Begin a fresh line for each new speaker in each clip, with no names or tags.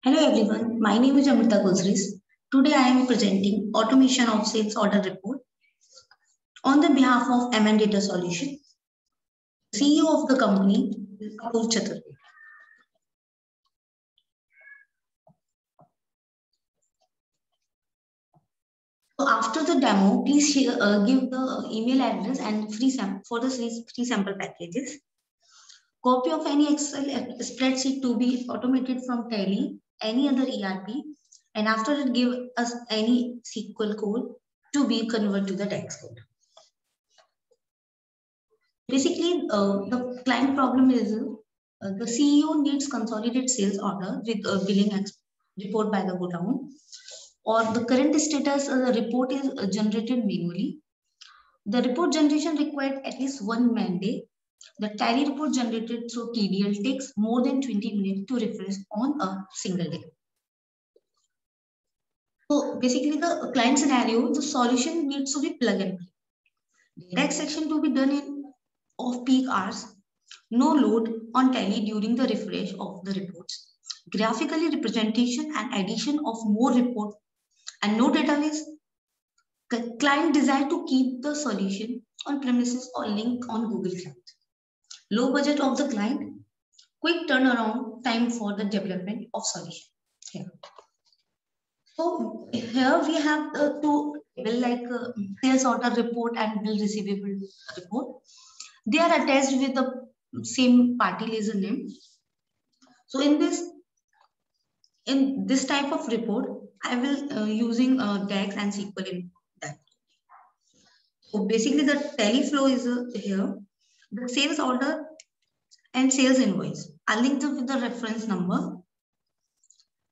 Hello everyone, my name is Amrita Gulsris. Today I am presenting automation of sales order report on the behalf of MN Data Solution. CEO of the company is Kapil Chaturvedi. So after the demo, please give the email address and free sample packages. Copy of any Excel spreadsheet to be automated from Tally, any other ERP, and after it give us any SQL code to be converted to the text code. Basically, the client problem is the CEO needs consolidated sales order with a billing report by the godown, or the current status the report is generated manually. The report generation required at least one man day. The tally report generated through TDL takes more than 20 minutes to refresh on a single day. So basically the client scenario, the solution needs to be plug and play. Data extraction to be done in off-peak hours, no load on tally during the refresh of the reports, graphically representation and addition of more report and no database. The client desire to keep the solution on premises or link on Google Cloud. Low budget of the client, quick turnaround time for the development of solution. Here. So here we have two like sales order report and bill receivable report. They are attached with the same party laser name. So in this type of report, I will using DAX and SQL in that. So basically the tally flow is here. The sales order and sales invoice are linked with the reference number,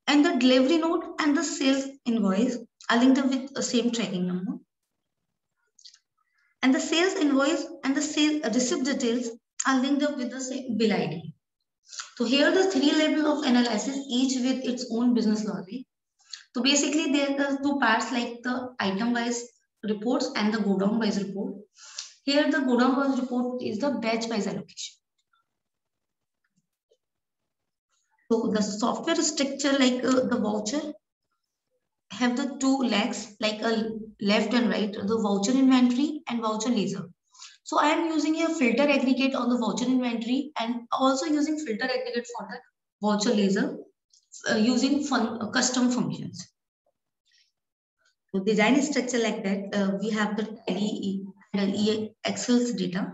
and the delivery note and the sales invoice are linked with the same tracking number. And the sales invoice and the sales receipt details are linked up with the same bill ID. So here the three levels of analysis, each with its own business logic. So basically there are the two parts like the item wise reports and the go down wise report. Here the go down wise report is the batch wise allocation. So the software structure like the voucher have the two legs like a left and right, the voucher inventory and voucher laser. So I am using a filter aggregate on the voucher inventory and also using filter aggregate for the voucher laser using custom functions. So design structure like that, we have the Tally and Excel's data.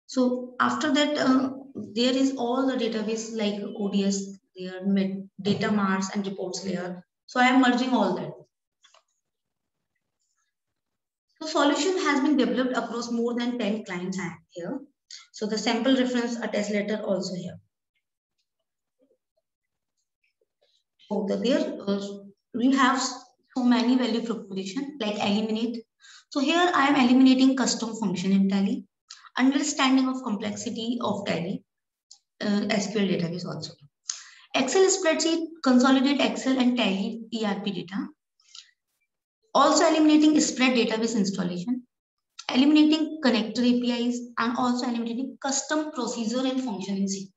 So after that, there is all the database like ODS, there data marts and reports layer. So I am merging all that. The solution has been developed across more than 10 clients here. So the sample reference attached letter also here. So we have so many value proposition like eliminate. So here I am eliminating custom function in Tally, understanding of complexity of Tally, SQL database also. Excel spreadsheet, consolidate Excel and Tally ERP data. Also eliminating spread database installation, eliminating connector APIs, and also eliminating custom procedure and function in SQL.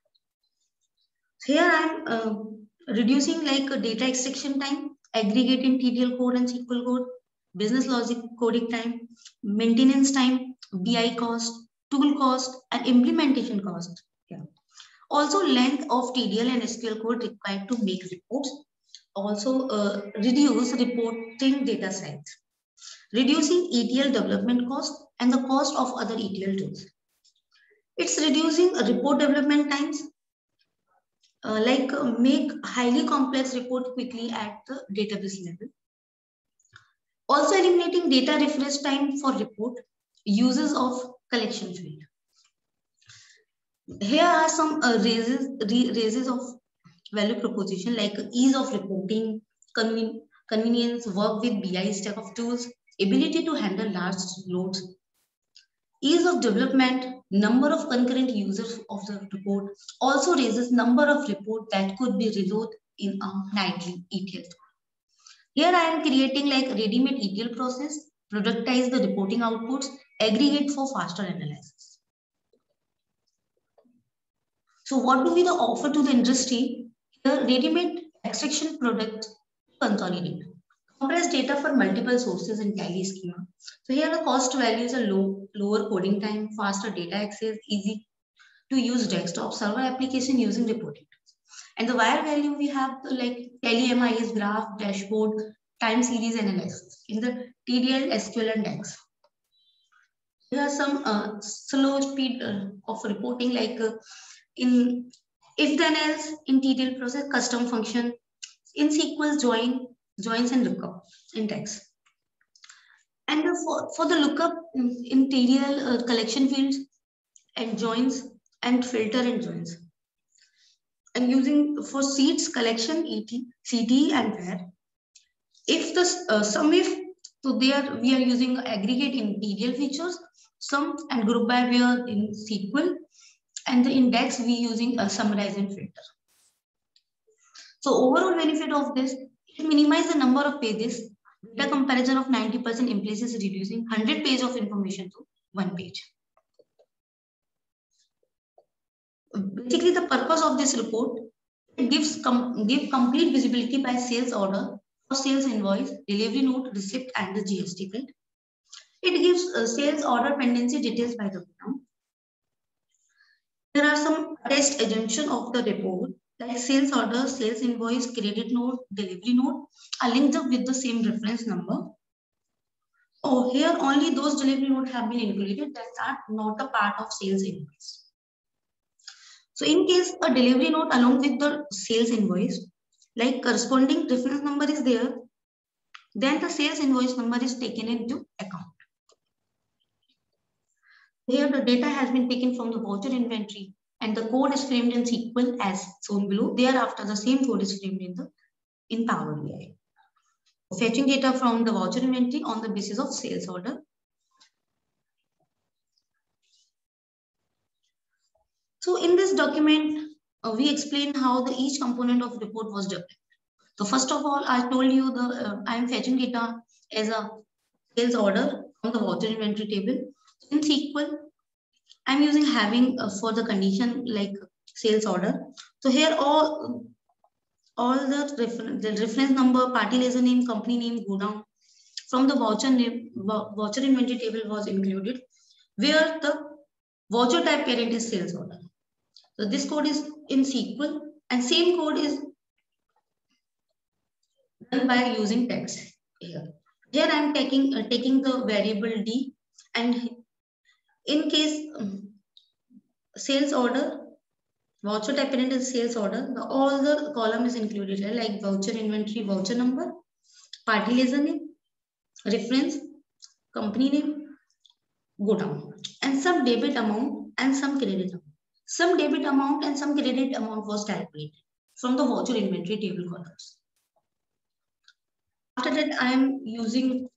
Here I am reducing like data extraction time, aggregating TTL code and SQL code, business logic coding time, maintenance time, BI cost, tool cost, and implementation cost. Yeah. Also length of TDL and SQL code required to make reports. Also reduce reporting data size, reducing ETL development cost and the cost of other ETL tools. It's reducing report development times, make highly complex report quickly at the database level. Also eliminating data refresh time for report, uses of collection field. Here are some raises of value proposition like ease of reporting, convenience, work with BI stack of tools, ability to handle large loads, ease of development, number of concurrent users of the report, also raises number of reports that could be reloaded in a nightly ETL. Here I am creating like ready-made ETL process, productize the reporting outputs, aggregate for faster analysis. So what do we offer to the industry? The ready-made extraction product consolidate. Compress data for multiple sources in Tally schema. So here the cost values are lower coding time, faster data access, easy to use desktop server application using reporting. And the wire value we have like Tally MIS graph, dashboard, time series analysis in the TDL, SQL and DAX. There are some slow speed of reporting like in if then else, in TDL process, custom function, in SQL joins and lookup in text. And for the lookup in TDL collection fields and joins and filter and joins. And using for seeds collection, ET, CD and where. If the sum if, so there we are using aggregate in TDL features, sum and group by where in SQL, and the index we using a summarize and filter. So overall benefit of this, it minimizes the number of pages. Data comparison of 90% in places reducing 100 pages of information to 1 page. Basically, the purpose of this report, it gives complete visibility by sales order, or sales invoice, delivery note, receipt, and the GST print. It gives sales order pendency details by the account. There are some attached assumption of the report, like sales order, sales invoice, credit note, delivery note are linked up with the same reference number. Oh, here only those delivery notes have been included that are not a part of sales invoice. So in case a delivery note along with the sales invoice, like corresponding reference number is there, then the sales invoice number is taken into account. Here the data has been taken from the voucher inventory and the code is framed in SQL as shown below. Thereafter, the same code is framed in Power BI. Fetching data from the voucher inventory on the basis of sales order. So in this document, we explain how each component of report was developed. So first of all, I told you I am fetching data as a sales order from the voucher inventory table. In SQL, I'm using having for the condition like sales order. So here all the reference number, party ledger name, company name go down. From the voucher inventory table was included, where the voucher type parent is sales order. So this code is in SQL and same code is done by using text here. Here I am taking the variable D, and in case sales order, voucher type parent is sales order, all the column is included here like voucher inventory, voucher number, party ledger name, reference, company name, go down, and some debit amount and some credit amount. Some debit amount and some credit amount was calculated from the voucher inventory table columns. After that, I am using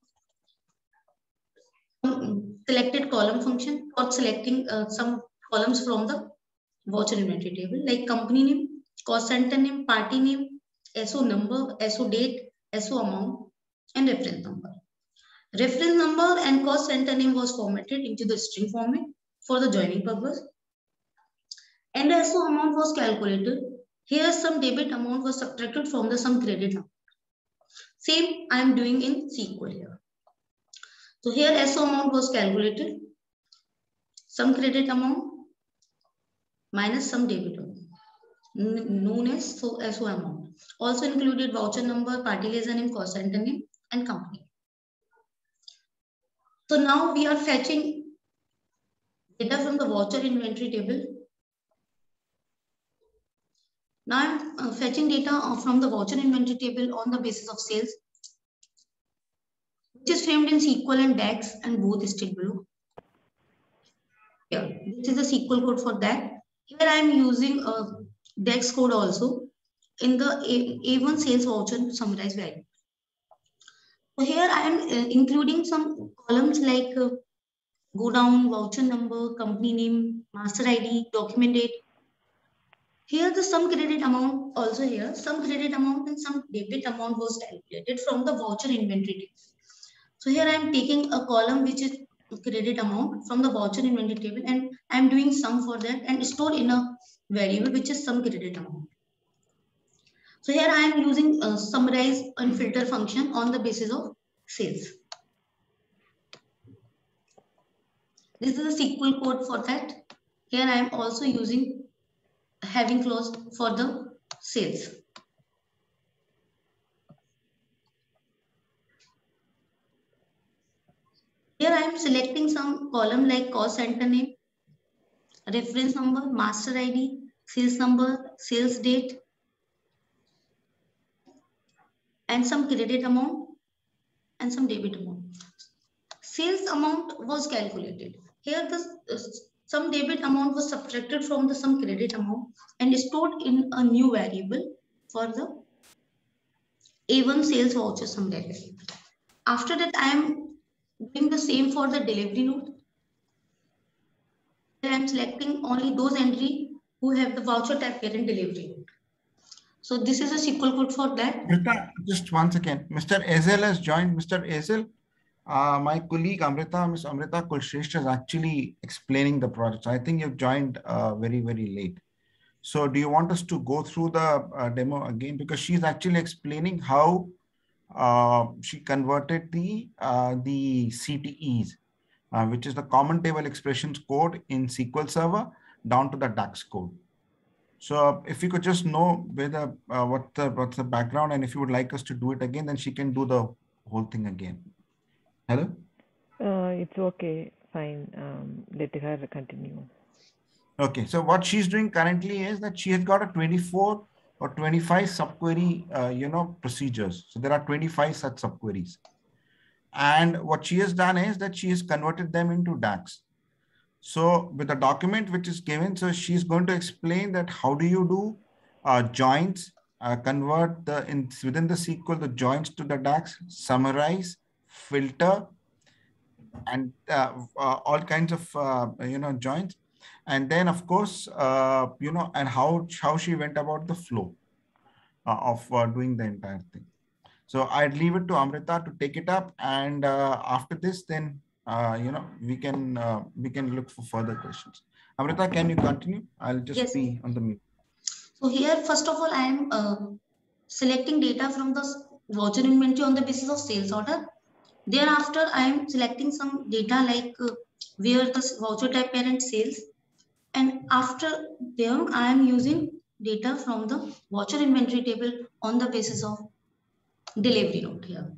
selected column function or selecting some columns from the voucher inventory table like company name, cost center name, party name, SO number, SO date, SO amount, and reference number. Reference number and cost center name was formatted into the string format for the joining purpose. And the SO amount was calculated. Here some debit amount was subtracted from the some credit amount. Same I am doing in SQL here. So here SO amount was calculated. Some credit amount minus some debit amount, known as SO amount. Also included voucher number, party ledger name, cost center name, and company. So now we are fetching data from the voucher inventory table. Now I'm fetching data from the voucher inventory table on the basis of sales, which is framed in SQL and DAX, and both is still below. Here, this is the SQL code for that. Here I am using a DAX code also in the A1 sales voucher summarized value. So here I am including some columns like go down, voucher number, company name, master ID, document date. Here the some credit amount also here, some credit amount and some debit amount was calculated from the voucher inventory table. So here I am taking a column which is credit amount from the voucher inventory table and I am doing sum for that and store in a variable which is some credit amount. So here I am using summarize and filter function on the basis of sales. This is a SQL code for that. Here I am also using having clause for the sales. Here I am selecting some column like cost center name, reference number, master ID, sales number, sales date, and some credit amount and some debit amount. Sales amount was calculated. Here some debit amount was subtracted from the some credit amount and stored in a new variable for the A1 sales voucher sum variable. After that, I am doing the same for the delivery note. Here I am selecting only those entry who have the voucher type parent delivery note. So this is a SQL code for that.
Just once again, Mr. Ezel has joined. Mr. Ezel, my colleague Amrita, Ms. Amrita Kulshrestha is actually explaining the project. I think you've joined very, very late. So do you want us to go through the demo again? Because she's actually explaining how she converted the CTEs, which is the Common Table Expressions code in SQL Server down to the DAX code. So if you could just know whether what's the background, and if you would like us to do it again, then she can do the whole thing again. Hello?
It's okay, fine. Let her continue.
Okay, so what she's doing currently is that she has got a 24 or 25 subquery, procedures. So there are 25 such subqueries. And what she has done is that she has converted them into DAX. So with the document which is given, so she's going to explain that how do you do joins, convert within the SQL, the joins to the DAX, summarize, filter, and all kinds of, joins. And then of course, and how she went about the flow of doing the entire thing. So I'd leave it to Amrita to take it up. And after this, then we can look for further questions. Amrita, can you continue? I'll just be on the mute.
So here, first of all, I am selecting data from the voucher inventory on the basis of sales order. Thereafter, I am selecting some data like where the voucher type parent sales. And after there, I am using data from the voucher inventory table on the basis of delivery note here.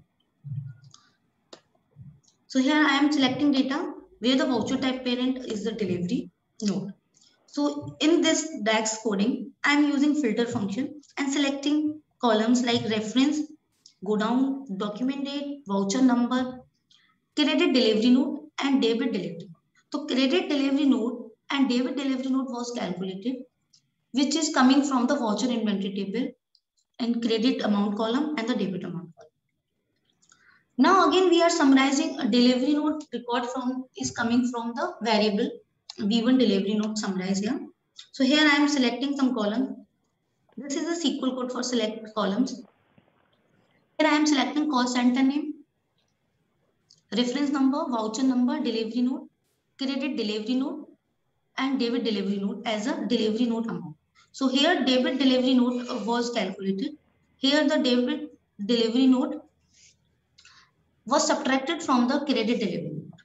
So here I am selecting data where the voucher type parent is the delivery note. So in this DAX coding, I am using filter function and selecting columns like reference, go down, document date, voucher number, credit delivery note, and debit delivery. So credit delivery note and debit delivery note was calculated, which is coming from the voucher inventory table and credit amount column and the debit amount column. Now again, we are summarizing a delivery note record is coming from the variable V1 delivery note summarize here. So here I am selecting some column. This is a SQL code for select columns. Here I am selecting call center name, reference number, voucher number, delivery note, credit delivery note, and debit delivery note as a delivery note amount. So here debit delivery note was calculated. Here the debit delivery note was subtracted from the credit delivery note.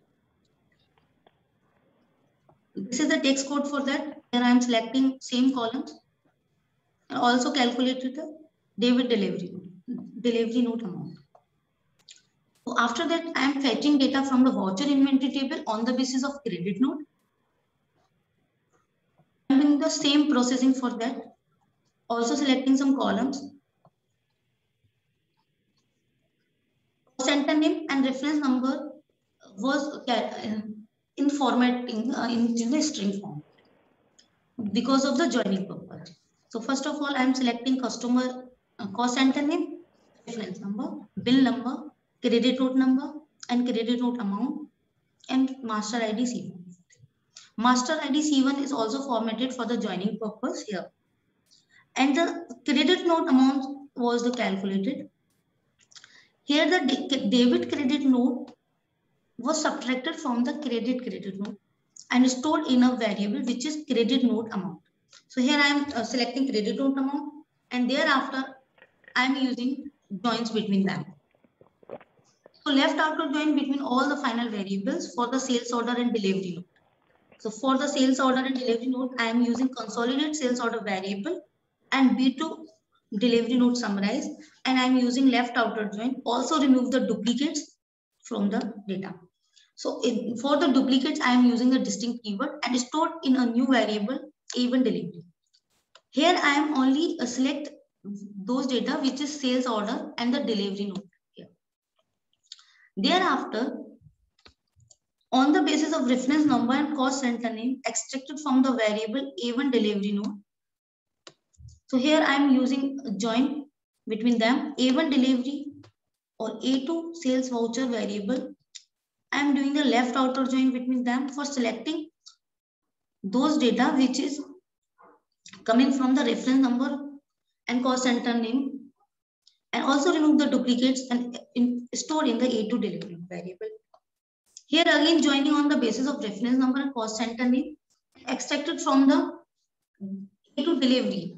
This is the text code for that. Here I am selecting same columns and also calculated the debit delivery note amount. So after that, I am fetching data from the voucher inventory table on the basis of credit note. I am doing the same processing for that. Also selecting some columns. Center name and reference number was in formatting in the string form because of the joining purpose. So first of all, I am selecting customer cost center name, reference number, bill number, credit note number, and credit note amount, and master ID C1. Master ID C1 is also formatted for the joining purpose here. And the credit note amount was the calculated. Here the debit credit note was subtracted from the credit note and stored in a variable which is credit note amount. So here I am selecting credit note amount, and thereafter I am using joins between them. So left outer join between all the final variables for the sales order and delivery note. So for the sales order and delivery note, I am using consolidate sales order variable and B2 delivery note summarize, and I am using left outer join. Also remove the duplicates from the data. So for the duplicates, I am using the distinct keyword and stored in a new variable even delivery. Here I am only select those data which is sales order and the delivery note here. Thereafter, on the basis of reference number and cost center name extracted from the variable A1 delivery note. So here I am using a join between them, A1 delivery or A2 sales voucher variable. I am doing the left outer join between them for selecting those data which is coming from the reference number and cost center name, and also remove the duplicates and stored in the A2 delivery variable. Here again joining on the basis of reference number and cost center name extracted from the A2 delivery.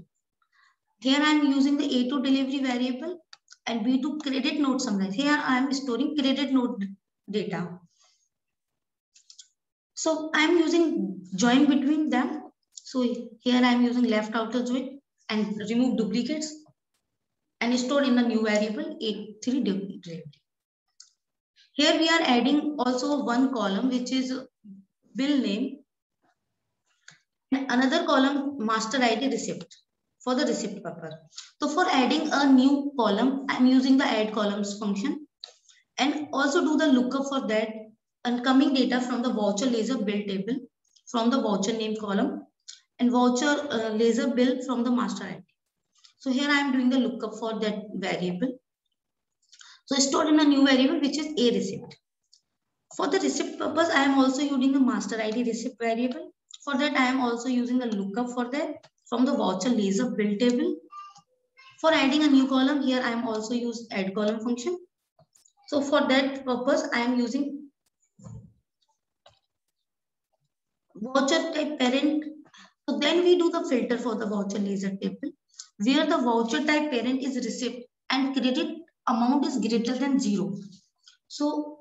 Here I am using the A2 delivery variable and B2 credit note summarize. Here I am storing credit note data. So I am using join between them. So here I am using left outer join and remove duplicates and stored in the new variable A3 delivery. Here we are adding also one column which is bill name and another column master ID receipt for the receipt purpose. So for adding a new column, I'm using the add columns function and also do the lookup for that incoming data from the voucher laser bill table from the voucher name column and voucher laser bill from the master ID. So here I am doing the lookup for that variable. So stored in a new variable which is a receipt. For the receipt purpose, I am also using the master ID receipt variable. For that, I am also using the lookup for that from the voucher laser bill table. For adding a new column, here I am also use add column function. So for that purpose, I am using voucher type parent. So then we do the filter for the voucher laser table, where the voucher type parent is receipt and credit amount is greater than 0. So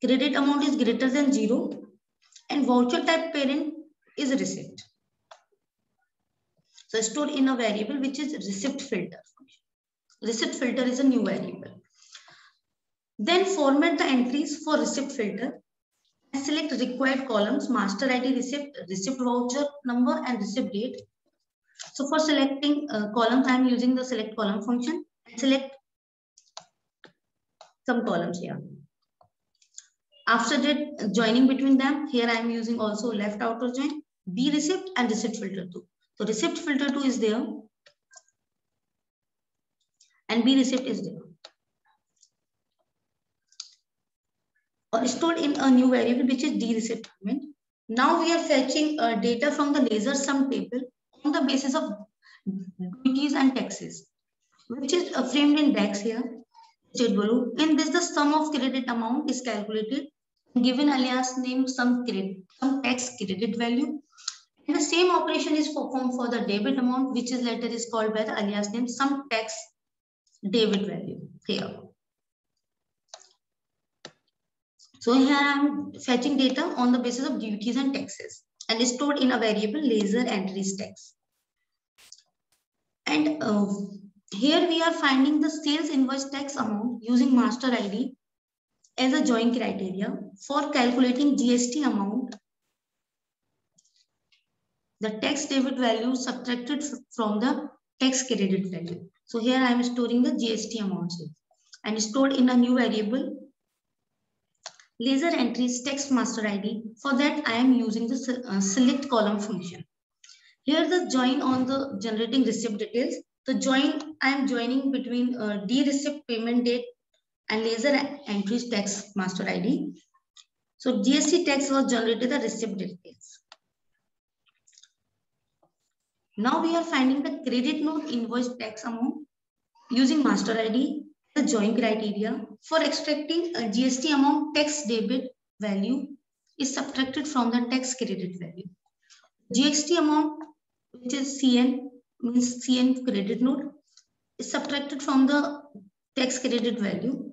credit amount is greater than 0 and voucher type parent is receipt. So stored in a variable which is receipt filter. Receipt filter is a new variable. Then format the entries for receipt filter and select required columns, master ID receipt, receipt voucher number and receipt date. So for selecting columns, I am using the select column function and select some columns here. After that, joining between them, here I am using also left outer join, B receipt and receipt filter 2. So receipt filter 2 is there and B receipt is there. Or stored in a new variable which is D receipt payment. Now we are fetching data from the laser sum table on the basis of duties and taxes, which is framed in DAX here. In this, the sum of credit amount is calculated, given alias name some tax credit value, and the same operation is performed for the debit amount, which is later is called by the alias name some tax debit value here. So here I am fetching data on the basis of duties and taxes and is stored in a variable laser entries tax. And here we are finding the sales invoice tax amount using master ID as a join criteria for calculating GST amount. The tax debit value subtracted from the tax credit value. So here I am storing the GST amounts and stored in a new variable laser entries text master ID. For that I am using the select column function. Here the join on the generating receipt details. The join I am joining between D receipt payment date and laser entries tax master ID. So GST tax was generated the receipt details. Now we are finding the credit note invoice tax amount using master ID, the join criteria for extracting a GST amount tax debit value is subtracted from the tax credit value. GST amount, which is CN, means CN credit note, is subtracted from the tax credit value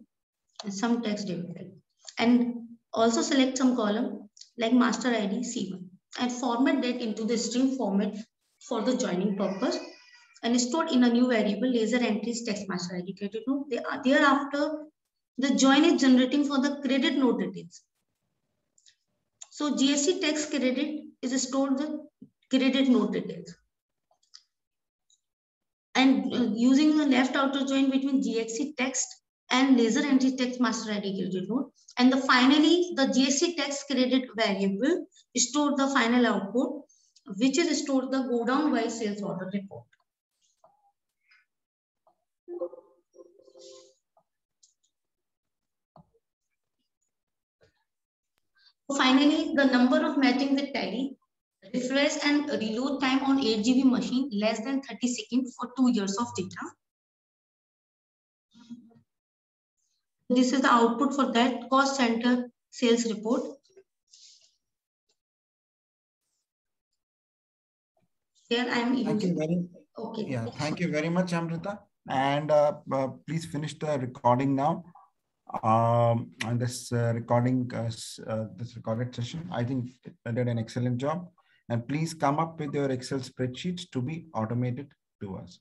and some tax debit value. And also select some column like master ID C1 and format that into the string format for the joining purpose and stored in a new variable laser entries text master ID credit note. Thereafter, the join is generating for the credit note details. So GST tax credit is stored the credit note details. And using the left outer join between GST text and laser entry text master ID credit note. And finally, the GST tax credit variable stored the final output, which is stored the go down by sales order report. Finally, the number of matching with tally, refresh and reload time on 8 GB machine less than 30 seconds for 2 years of data. This is the output for that cost center sales report. Here I am using.
Thank you very much, Amrita. And please finish the recording now. And this this recorded session, I think I did an excellent job. And please come up with your Excel spreadsheets to be automated to us.